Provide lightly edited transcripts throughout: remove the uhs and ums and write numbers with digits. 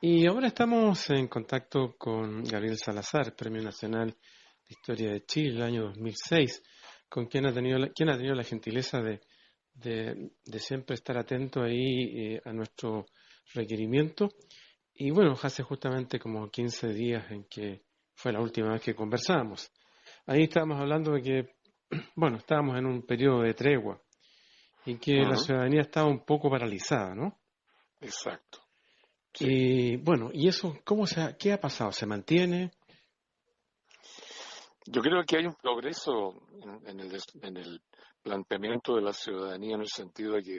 Y ahora estamos en contacto con Gabriel Salazar, Premio Nacional de Historia de Chile, el año 2006, con quien ha tenido la gentileza de siempre estar atento ahí a nuestro requerimiento. Y bueno, hace justamente como 15 días en que fue la última vez que conversamos. Ahí estábamos hablando de que, bueno, estábamos en un periodo de tregua y que la Ujú. ciudadanía estaba un poco paralizada, ¿no? Exacto, sí. Y bueno, ¿y eso qué ha pasado? ¿Se mantiene? Yo creo que hay un progreso en el planteamiento de la ciudadanía en el sentido de que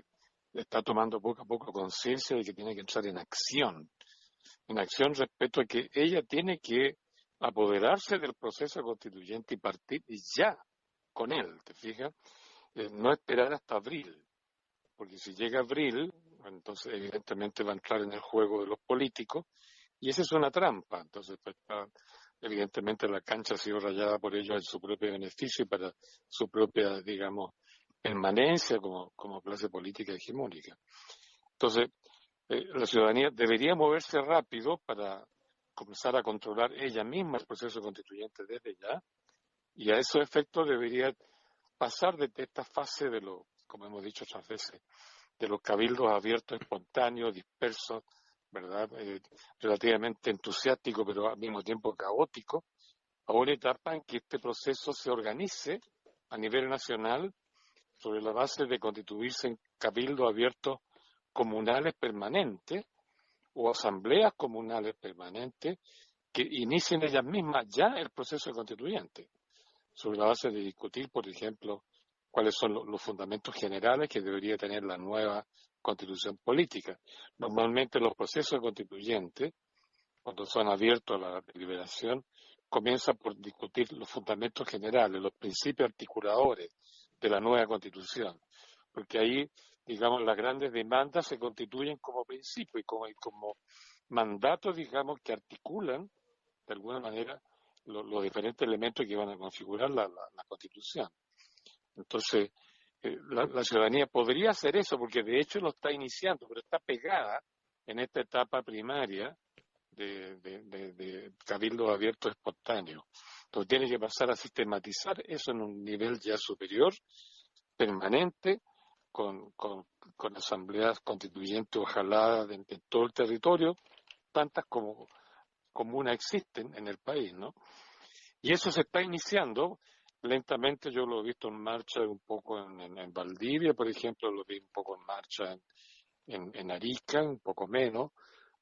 está tomando poco a poco conciencia de que tiene que entrar en acción respecto a que ella tiene que apoderarse del proceso constituyente y partir ya con él, ¿te fijas? No esperar hasta abril, porque si llega abril, entonces evidentemente va a entrar en el juego de los políticos. Y esa es una trampa. Entonces, pues, evidentemente la cancha ha sido rayada por ellos en su propio beneficio y para su propia, digamos, permanencia como clase política hegemónica. Entonces, la ciudadanía debería moverse rápido para comenzar a controlar ella misma el proceso constituyente desde ya, y a esos efectos debería pasar de esta fase de lo, como hemos dicho otras veces, de los cabildos abiertos, espontáneos, dispersos, ¿verdad? Relativamente entusiástico, pero al mismo tiempo caótico, a una etapa en que este proceso se organice a nivel nacional sobre la base de constituirse en cabildos abiertos comunales permanentes o asambleas comunales permanentes que inicien ellas mismas ya el proceso constituyente, sobre la base de discutir, por ejemplo, cuáles son los fundamentos generales que debería tener la nueva constitución política. Normalmente los procesos constituyentes, cuando son abiertos a la deliberación, comienzan por discutir los fundamentos generales, los principios articuladores de la nueva constitución, porque ahí, digamos, las grandes demandas se constituyen como principio y como mandatos, digamos, que articulan de alguna manera los diferentes elementos que van a configurar la Constitución. Entonces, la ciudadanía podría hacer eso, porque de hecho lo está iniciando, pero está pegada en esta etapa primaria de cabildo abierto espontáneo. Entonces tiene que pasar a sistematizar eso en un nivel ya superior, permanente, con asambleas constituyentes, ojalá de todo el territorio, tantas como comunas existen en el país, ¿no? Y eso se está iniciando lentamente. Yo lo he visto en marcha un poco en Valdivia, por ejemplo, lo vi un poco en marcha en Arica, un poco menos.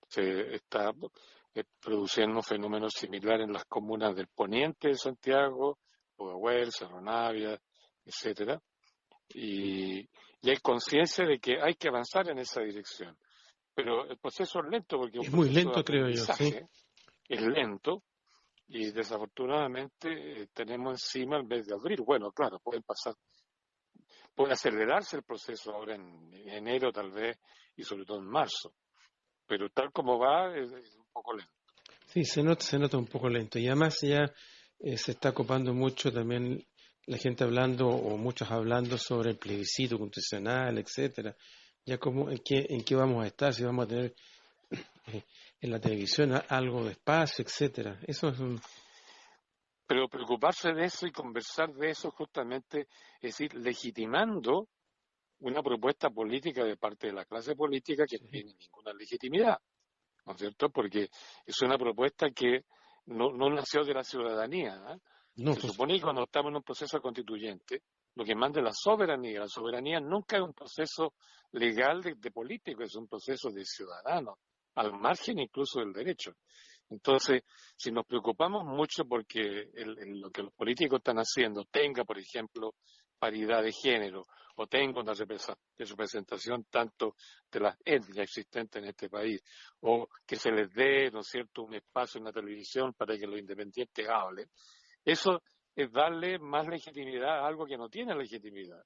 Se está produciendo fenómenos similares en las comunas del poniente de Santiago, Pudahuel, Cerro Navia, etcétera. Y hay conciencia de que hay que avanzar en esa dirección. Pero el proceso es lento porque es un Es muy proceso de lento, creo yo, sí. aprendizaje, es lento. Y desafortunadamente tenemos encima el mes de abril. Bueno, claro, puede acelerarse el proceso ahora en enero tal vez y sobre todo en marzo, pero tal como va es un poco lento. Sí, se nota un poco lento. Y además ya se está ocupando mucho también la gente hablando, o muchos hablando sobre el plebiscito constitucional, etcétera. Ya como en qué vamos a estar, si vamos a tener en la televisión algo de espacio, etcétera. Eso es un... Pero preocuparse de eso y conversar de eso justamente, es decir, legitimando una propuesta política de parte de la clase política que no Sí. tiene ninguna legitimidad, ¿no es cierto? Porque es una propuesta que no nació de la ciudadanía, ¿eh? No, Se pues, supone que cuando estamos en un proceso constituyente, lo que manda es la soberanía. La soberanía nunca es un proceso legal de político, es un proceso de ciudadanos, al margen incluso del derecho. Entonces, si nos preocupamos mucho porque lo que los políticos están haciendo tenga, por ejemplo, paridad de género o tenga una representación tanto de las etnias existentes en este país, o que se les dé, ¿no es cierto?, un espacio en la televisión para que los independientes hablen, eso es darle más legitimidad a algo que no tiene legitimidad.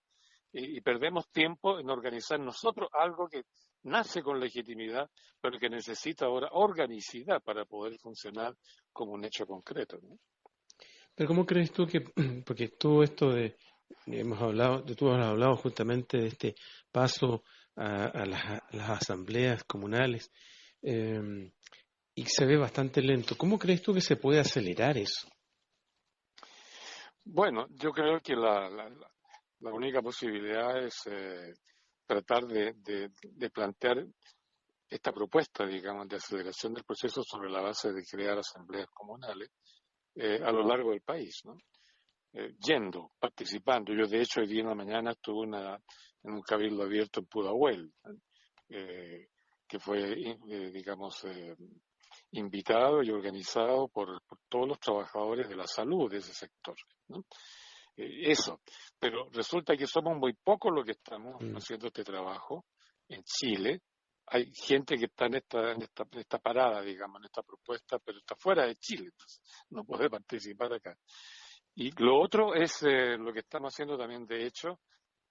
Y perdemos tiempo en organizar nosotros algo que nace con legitimidad, pero que necesita ahora organicidad para poder funcionar como un hecho concreto, ¿no? pero ¿cómo crees tú que, porque todo esto tú has hablado justamente de este paso a las asambleas comunales, eh, y se ve bastante lento. ¿Cómo crees tú que se puede acelerar eso? Bueno, yo creo que la única posibilidad es tratar de plantear esta propuesta, digamos, de aceleración del proceso sobre la base de crear asambleas comunales a lo largo del país, ¿no? Yendo, participando. Yo, de hecho, hoy día en la mañana estuve en un cabildo abierto en Pudahuel, que fue, digamos, invitado y organizado por todos los trabajadores de la salud de ese sector, ¿no? Eso. Pero resulta que somos muy pocos los que estamos Mm. haciendo este trabajo en Chile. Hay gente que está en esta parada, digamos, en esta propuesta, pero está fuera de Chile, entonces no puede participar acá. Y lo otro es lo que estamos haciendo también, de hecho,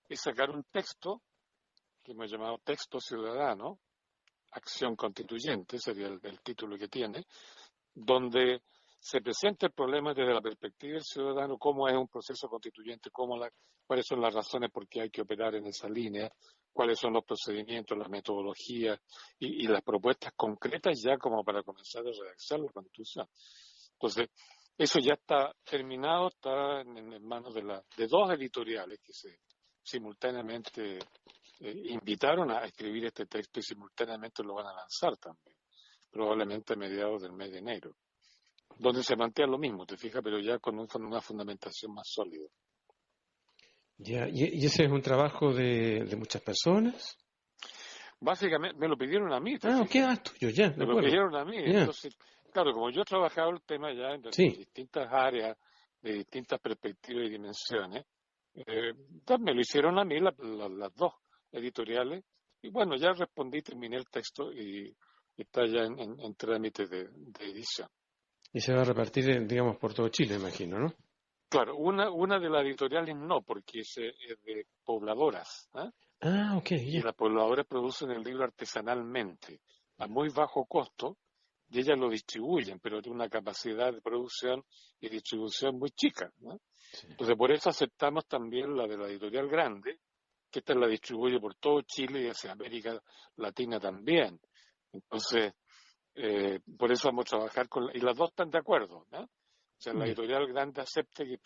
es sacar un texto que hemos llamado texto ciudadano, acción constituyente, sería el título que tiene, donde se presenta el problema desde la perspectiva del ciudadano, cómo es un proceso constituyente, cuáles son las razones por qué hay que operar en esa línea, cuáles son los procedimientos, las metodologías y las propuestas concretas ya como para comenzar a redactar la Constitución. Entonces, eso ya está terminado, está en manos de dos editoriales que se simultáneamente invitaron a escribir este texto y simultáneamente lo van a lanzar también, probablemente a mediados del mes de enero, donde se plantea lo mismo, te fijas, pero ya con una fundamentación más sólida. Ya, y ese es un trabajo de muchas personas. Básicamente me lo pidieron a mí, te Ah, ok, fijas, es tuyo, ya, de me lo acuerdo. pidieron a mí, Ya, entonces, claro, como yo he trabajado el tema ya en sí. distintas áreas, de distintas perspectivas y dimensiones, entonces me lo hicieron a mí las dos editoriales, y bueno, ya respondí, terminé el texto y está ya en trámite de edición. Y se va a repartir, digamos, por todo Chile, imagino, ¿no? Claro, una de las editoriales no, porque es de pobladoras, ¿ah? Ah, ok, Y ya. las pobladoras producen el libro artesanalmente, a muy bajo costo, y ellas lo distribuyen, pero tiene una capacidad de producción y distribución muy chica, ¿no? Sí. Entonces, por eso aceptamos también la de la editorial grande, que esta la distribuye por todo Chile y hacia América Latina también. Entonces, por eso vamos a trabajar y las dos están de acuerdo, ¿no? O sea, la Ya. editorial grande acepta que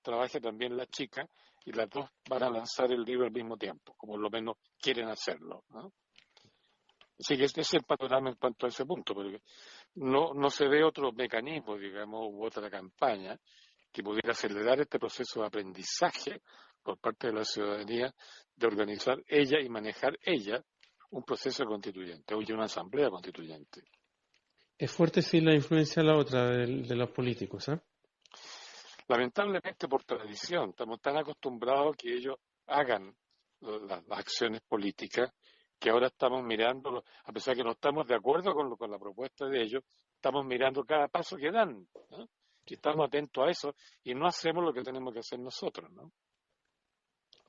trabaje también la chica y las dos van a lanzar el libro al mismo tiempo, como lo menos quieren hacerlo, ¿no? Así que este es el panorama en cuanto a ese punto, porque no se ve otro mecanismo, digamos, u otra campaña que pudiera acelerar este proceso de aprendizaje por parte de la ciudadanía de organizar ella y manejar ella un proceso constituyente, o una asamblea constituyente. Es fuerte sí la influencia de la otra, de los políticos, ¿ah? Lamentablemente, por tradición, estamos tan acostumbrados a que ellos hagan las acciones políticas que ahora estamos mirando, a pesar que no estamos de acuerdo con la propuesta de ellos, estamos mirando cada paso que dan, ¿no? Y estamos atentos a eso y no hacemos lo que tenemos que hacer nosotros, ¿no?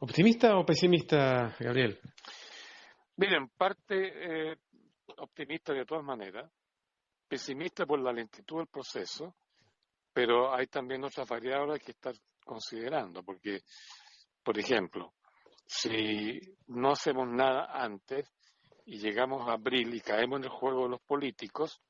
¿Optimista o pesimista, Gabriel? Miren, parte optimista de todas maneras, pesimista por la lentitud del proceso, pero hay también otras variables que estar considerando, porque, por ejemplo, si no hacemos nada antes y llegamos a abril y caemos en el juego de los políticos,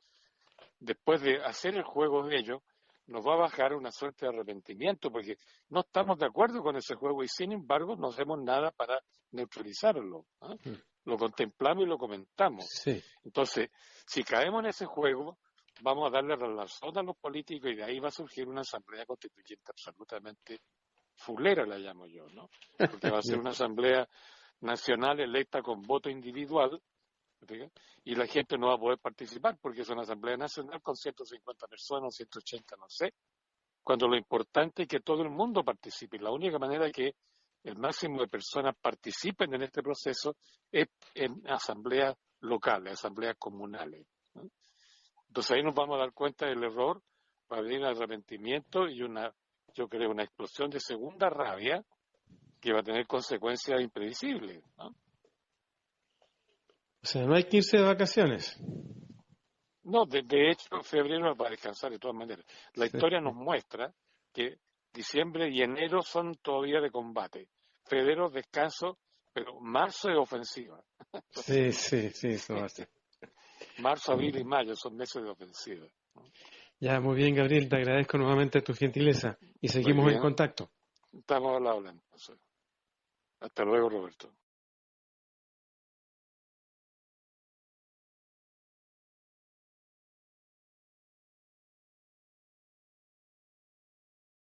después de hacer el juego de ellos, nos va a bajar una suerte de arrepentimiento porque no estamos de acuerdo con ese juego y sin embargo no hacemos nada para neutralizarlo, ¿eh? Mm. Lo contemplamos y lo comentamos. Sí. Entonces, si caemos en ese juego, vamos a darle razón a los políticos y de ahí va a surgir una asamblea constituyente absolutamente fulera, la llamo yo, ¿no? Porque va a ser Ya. una asamblea nacional electa con voto individual, ¿sí? Y la gente no va a poder participar porque es una asamblea nacional con 150 personas, 180, no sé, cuando lo importante es que todo el mundo participe. Y la única manera que el máximo de personas participen en este proceso es en asambleas locales, asambleas comunales, ¿no? Entonces ahí nos vamos a dar cuenta del error, va a venir arrepentimiento y yo creo, una explosión de segunda rabia que va a tener consecuencias imprevisibles, ¿no? O sea, no hay que irse de vacaciones. No, de hecho, febrero va a descansar de todas maneras. La Sí, historia nos muestra que diciembre y enero son todavía de combate. Febrero es descanso, pero marzo es ofensiva. sí, Entonces, sí, sí, eso va a ser. Marzo, abril y mayo son meses de ofensiva. Ya, muy bien, Gabriel, te agradezco nuevamente tu gentileza y Muy seguimos en bien, contacto. estamos al habla entonces. Hasta luego, Roberto.